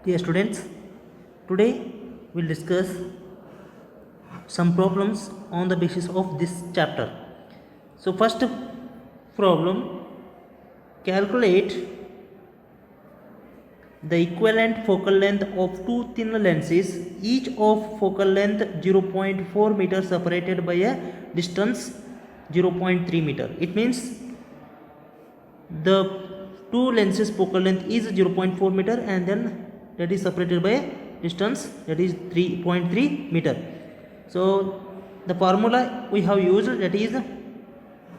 Dear students, today we'll discuss some problems on the basis of this chapter. So first problem, calculate the equivalent focal length of two thin lenses, each of focal length 0.4 meter separated by a distance 0.3 meter. It means the two lenses focal length is 0.4 meter and then that is separated by distance that is 3.3 meter. So the formula we have used, that is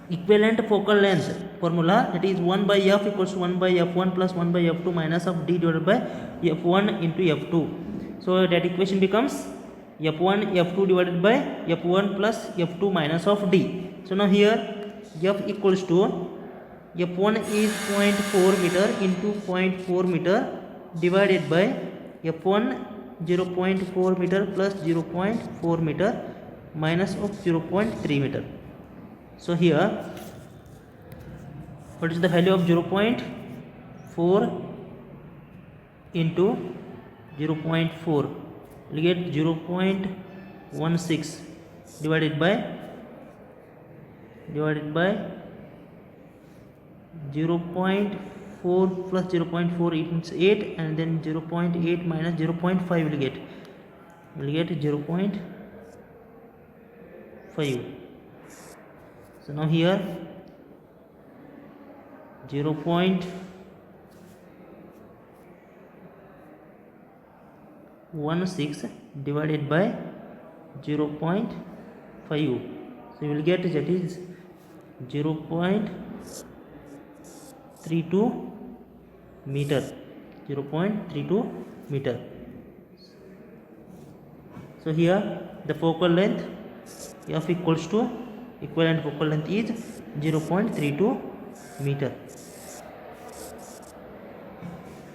equivalent focal length formula, that is 1 by f equals to 1 by f1 plus 1 by f2 minus of d divided by f1 into f2. So that equation becomes f1 f2 divided by f1 plus f2 minus of d. So now here f equals to f1 is 0.4 meter into 0.4 meter divided by f1 0.4 meter plus 0.4 meter minus of 0.3 meter. So here what is the value of 0.4 into 0.4? We get 0.16 divided by 0.4 plus 0.4, it means 8, and then 0.8 minus 0.5 will get 0.5. So now here 0.16 divided by 0.5. So you will get that is 0.32 meter. 0.32 meter. So here the focal length f equals to equivalent focal length is 0.32 meter.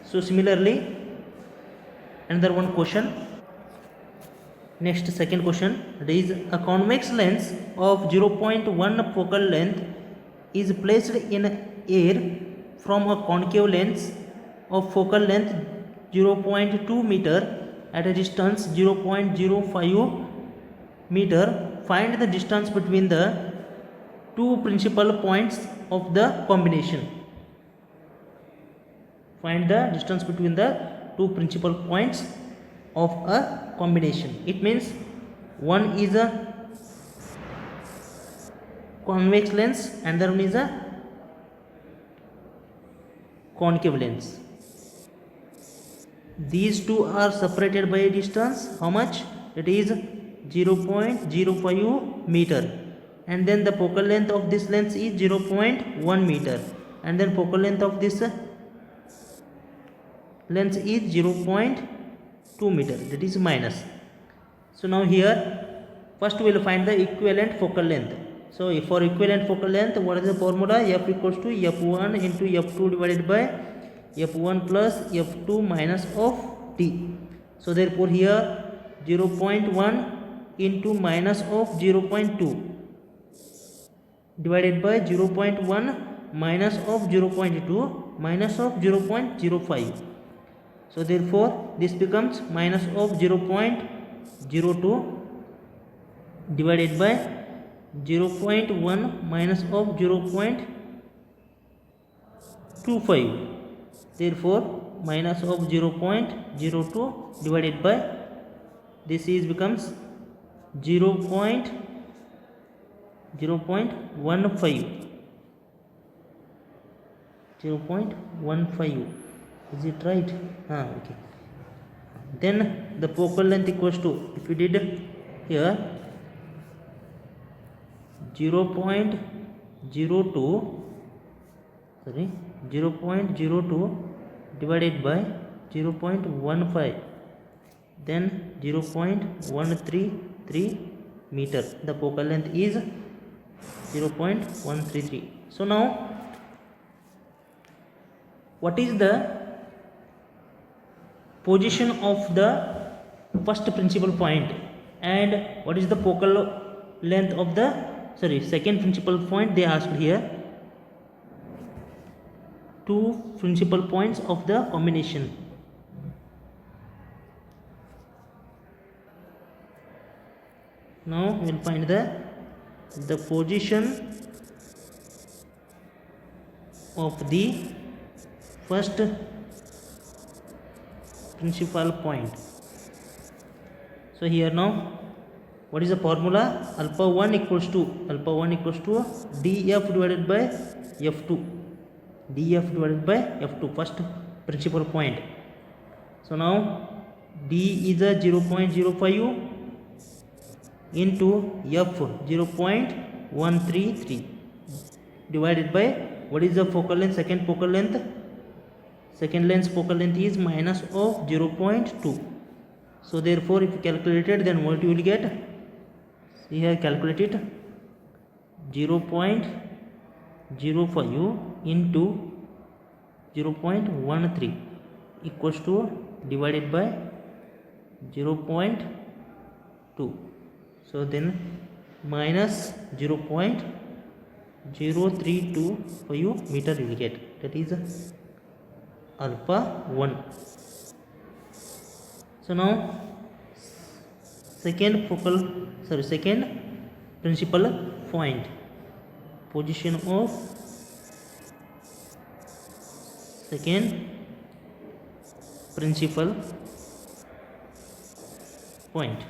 So similarly, another one question. Next, second question, that is a convex lens of 0.1 focal length is placed in air from a concave lens of focal length 0.2 meter at a distance 0.05 meter. Find the distance between the two principal points of the combination. Find the distance between the two principal points of a combination. It means one is a convex lens and the other one is a concave lens. These two are separated by a distance, how much? It is 0.05 meter, and then the focal length of this lens is 0.1 meter, and then focal length of this lens is 0.2 meter, that is minus. So now here first we will find the equivalent focal length. So for equivalent focal length, what is the formula? F equals to f1 into f2 divided by f1 plus f2 minus of t. So therefore here 0.1 into minus of 0.2 divided by 0.1 minus of 0.2 minus of 0.05. So therefore this becomes minus of 0.02 divided by 0.1 minus of 0.25. Therefore minus of 0.02 divided by this is becomes 0.15. Is it right? Okay. Then the focal length equals to, if we did here 0.02 divided by 0.15, then 0.133 meter. The focal length is 0.133. So now what is the position of the first principal point and what is the focal length of the second principal point they asked here? Two principal points of the combination. Now we will find the position of the first principal point. So here now, what is the formula? Alpha 1 equals to df divided by f2, first principal point. So now d is a 0.05 into f 0.133 divided by what is the focal length, second focal length is minus of 0.2. so therefore if you calculate it, then what you will get? See here, calculate it. 0.05 into 0.13 equals to divided by 0.2. so then minus 0.0325 meter you will get. That is alpha 1. So now second principal point, position of second principal point,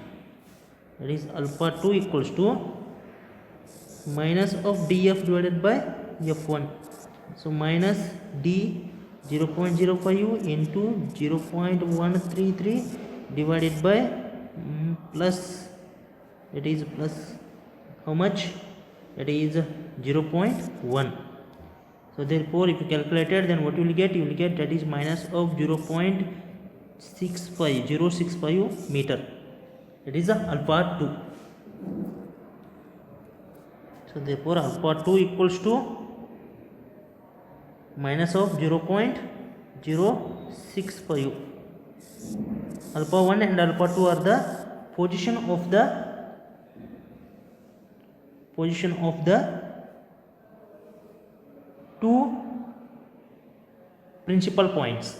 that is alpha 2 equals to minus of df divided by f1. so minus d 0.05 into 0.133 divided by plus, that is plus how much? That is 0.1. so therefore if you calculate it, then what you will get? You will get that is minus of 0.065 meter. That is alpha 2. so therefore alpha 2 equals to minus of 0.065. alpha 1 and alpha 2 are the position of the two principal points.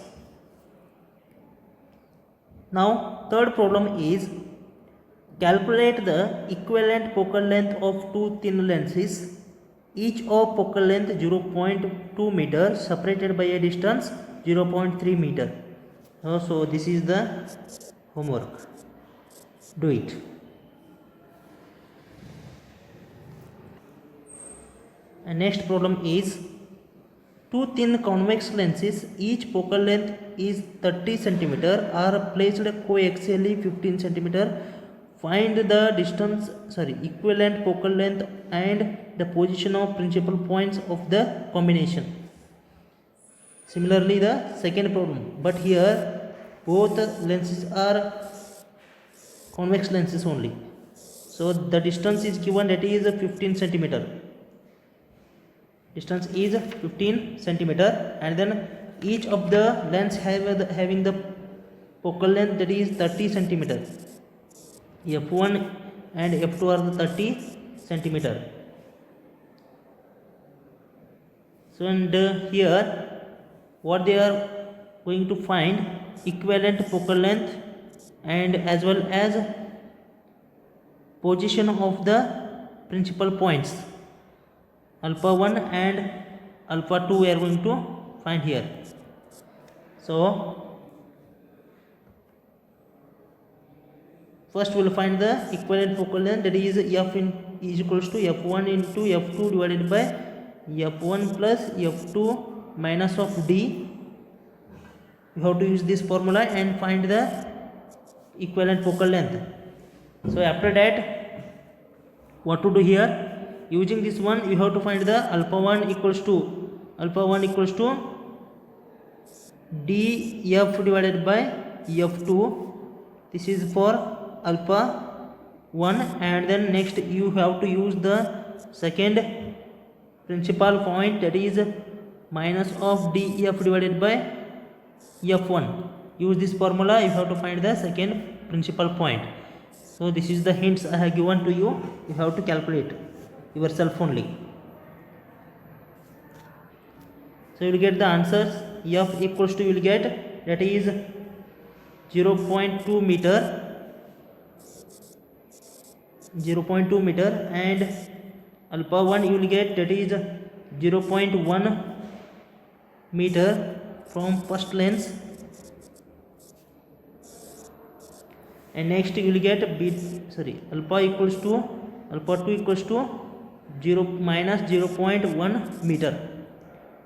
Now third problem is calculate the equivalent focal length of two thin lenses, each of focal length 0.2 meter separated by a distance 0.3 meter. So this is the homework. Do it. And next problem is two thin convex lenses, each focal length is 30 cm, are placed coaxially 15 cm. Find the equivalent focal length and the position of principal points of the combination. Similarly the second problem, but here both lenses are convex lenses only. So the distance is given, that is 15 cm. Distance is 15 cm, and then each of the lens having the focal length, that is 30 cm. f1 and f2 are the 30 cm. So and here what they are going to find, equivalent focal length and as well as position of the principal points, alpha 1 and alpha 2 we are going to find here. So first we will find the equivalent focal length, that is f is equals to f1 into f2 divided by f1 plus f2 minus of d. You have to use this formula and find the equivalent focal length. So after that what to do here? Using this one you have to find the alpha 1 equals to df divided by f2. This is for alpha 1, and then next you have to use the second principal point, that is minus of df divided by f1. Use this formula, you have to find the second principal point. So this is the hints I have given to you. You have to calculate yourself only. So you will get the answers. F equals to, you will get, that is 0.2 meter 0.2 meter, and alpha 1 you will get, that is 0.1 meter from first lens, and next you will get alpha equals to alpha 2 equals to 0 minus 0.1 meter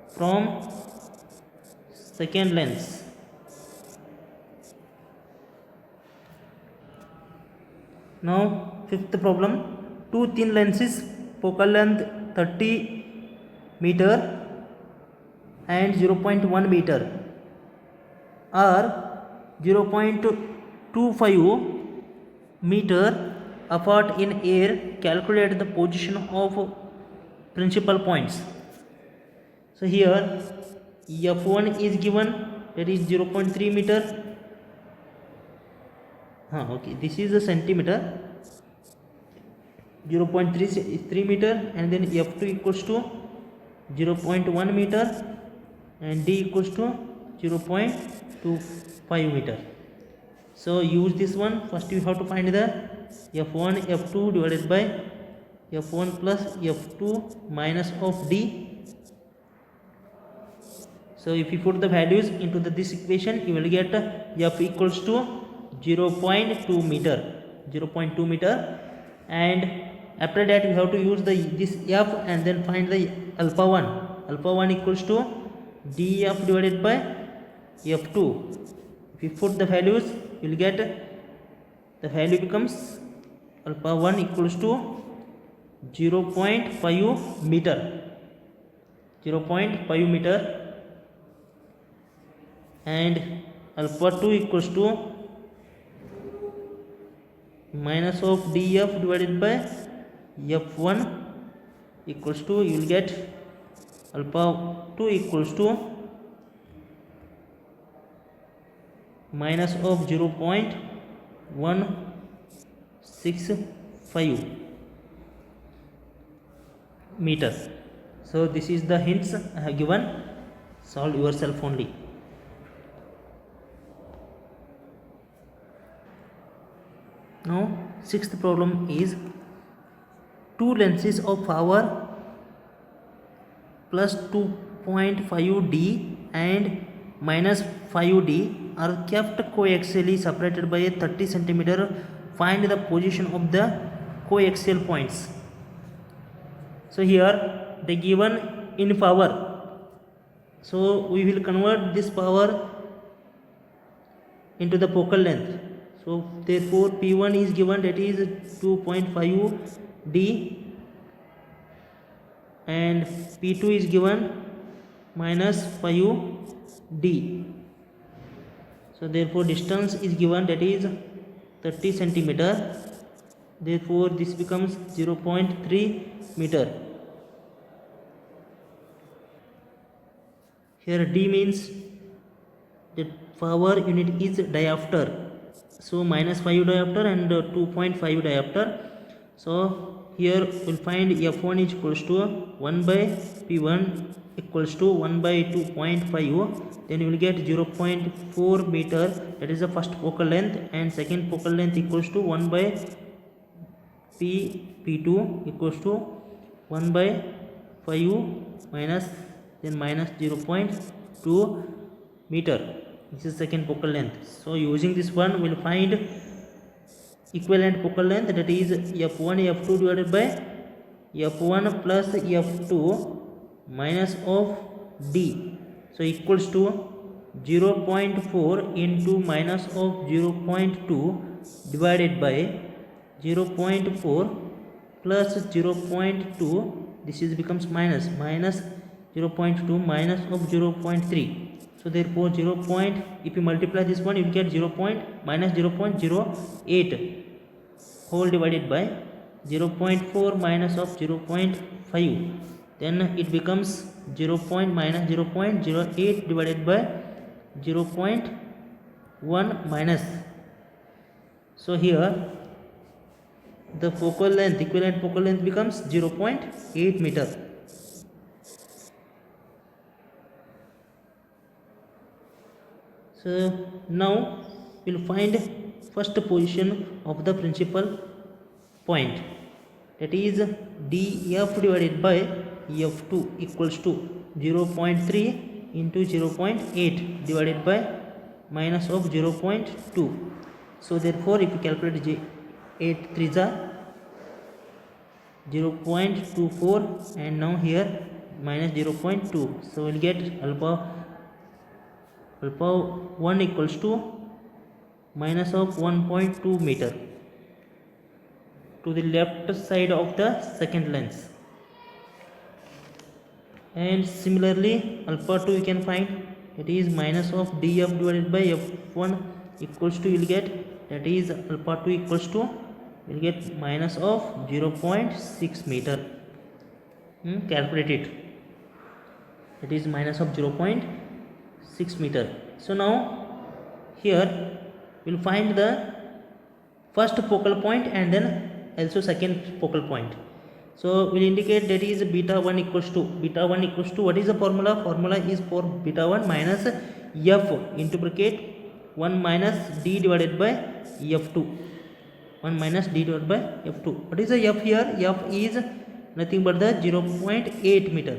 from second lens. Now fifth problem, two thin lenses focal length 30 meter and 0.1 meter are 0.25 meter apart in air. Calculate the position of principal points. So here f1 is given, that is 0.3 meter. Okay, this is a centimeter, 0.3 meter, and then f2 equals to 0.1 meter and d equals to 0.25 meter. So use this one. First you have to find the f1 f2 divided by f1 plus f2 minus of d. So if you put the values into this equation, you will get f equals to 0.2 meter, and after that you have to use this f and then find the alpha 1 equals to df divided by f2. If you put the values, you will get the value becomes alpha 1 equals to 0.5 meter, and alpha 2 equals to minus of df divided by f1 equals to, you will get alpha 2 equals to minus of 0.165 meter. So this is the hints I have given. Solve yourself only. Now sixth problem is, two lenses of power plus 2.5d and minus 5d are kept coaxially separated by a 30 cm. Find the position of the coaxial points. So here they given in power, so we will convert this power into the focal length. So therefore p1 is given, that is 2.5d, and p2 is given minus 5d. So therefore distance is given, that is 30 centimeter. Therefore this becomes 0.3 meter. Here d means the power unit is diopter, so minus 5 diopter and 2.5 diopter. So here we'll find f1 is equals to 1 by p1 equals to 1 by 2.5. Then you will get 0.4 meter, that is the first focal length, and second focal length equals to 1 by p2 equals to 1 by 5 minus then minus 0.2 meter. This is second focal length. So using this one, we will find equivalent focal length, that is f1 f2 divided by f1 plus f2 minus of d. So equals to 0.4 into minus of 0.2 divided by 0.4 plus 0.2, this is becomes minus 0.2 minus of 0.3. So therefore if you multiply this one, you will get minus 0.08 whole divided by 0.4 minus of 0.5. Then it becomes minus 0.08 divided by 0.1 minus. So here the focal length, equivalent focal length becomes 0.8 meter. So now we'll find first position of the principal point, that is df divided by f2 equals to 0.3 into 0.8 divided by minus of 0.2. So therefore if you calculate 8 3s are 0.24 and now here minus 0.2, so we'll get alpha 1 equals to minus of 1.2 meter to the left side of the second lens. And similarly alpha 2 you can find, it is minus of df divided by f1 equals to, you will get, that is alpha 2 equals to, you will get minus of 0.6 meter. Calculate it, it is minus of 0.6 meter. So now here we will find the first focal point and then also second focal point. So we'll indicate that is beta 1 equals to, what is the formula? Formula is for beta 1 minus f into bracket 1 minus d divided by f2, 1 minus d divided by f2. What is the f here? F is nothing but the 0.8 meter.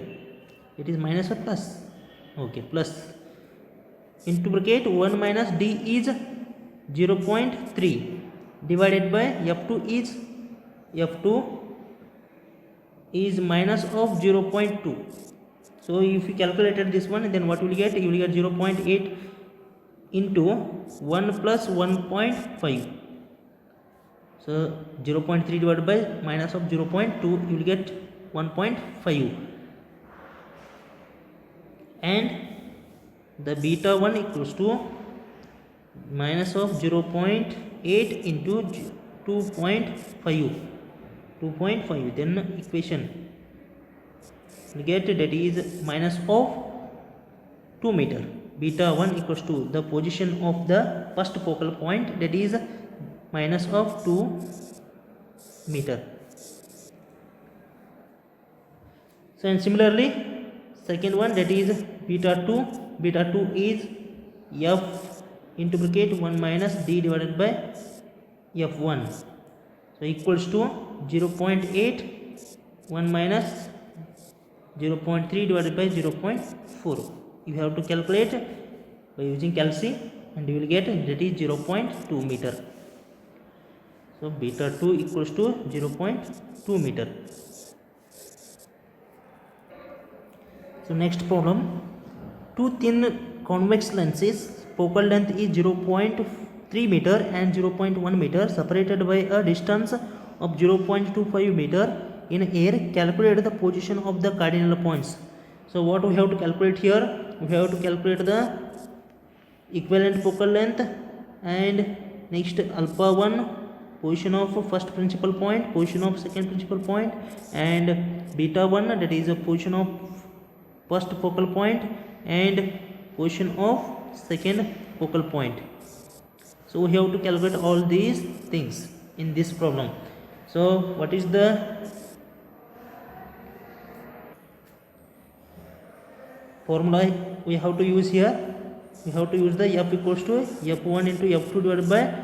It is minus or plus? Okay, plus, into bracket 1 minus d is 0.3 divided by f2 is minus of 0.2. so if you calculated this one, then what you will get? You will get 0.8 into 1 plus 1.5. so 0.3 divided by minus of 0.2, you will get 1.5. and the beta 1 equals to minus of 0.8 into 2.5, then equation we get, that is minus of 2 meter. Beta 1 equals to the position of the first focal point, that is minus of 2 meter. So and similarly second one, that is beta 2 is f into bracket 1 minus d divided by f1, so equals to 0.8 1 minus 0.3 divided by 0.4. you have to calculate by using calci and you will get, that is 0.2 meter. so beta 2 equals to 0.2 meter. So next problem, two thin convex lenses, focal length is 0.3 meter and 0.1 meter, separated by a distance of 0.25 meter in air. Calculate the position of the cardinal points. So what we have to calculate here? We have to calculate the equivalent focal length, and next alpha 1 position of first principal point, position of second principal point, and beta 1, that is a position of first focal point and position of second focal point. So we have to calculate all these things in this problem. So what is the formula we have to use here? We have to use the f equals to f1 into f2 divided by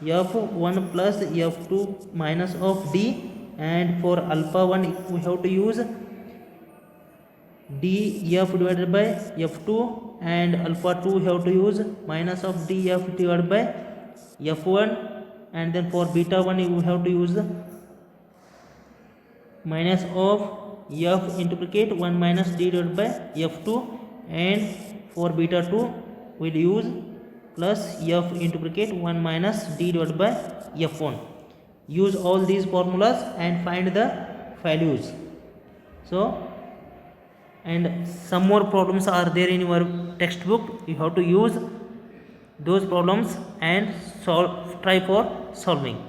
f1 plus f2 minus of d, and for alpha 1 we have to use df divided by f2, and alpha 2 we have to use minus of df divided by f1, and then for beta 1 we have to use minus of f into bracket 1 minus d divided by f2, and for beta 2 we will use plus f into bracket 1 minus d divided by f1. Use all these formulas and find the values. So and some more problems are there in your textbook. You have to use those problems and try for solving.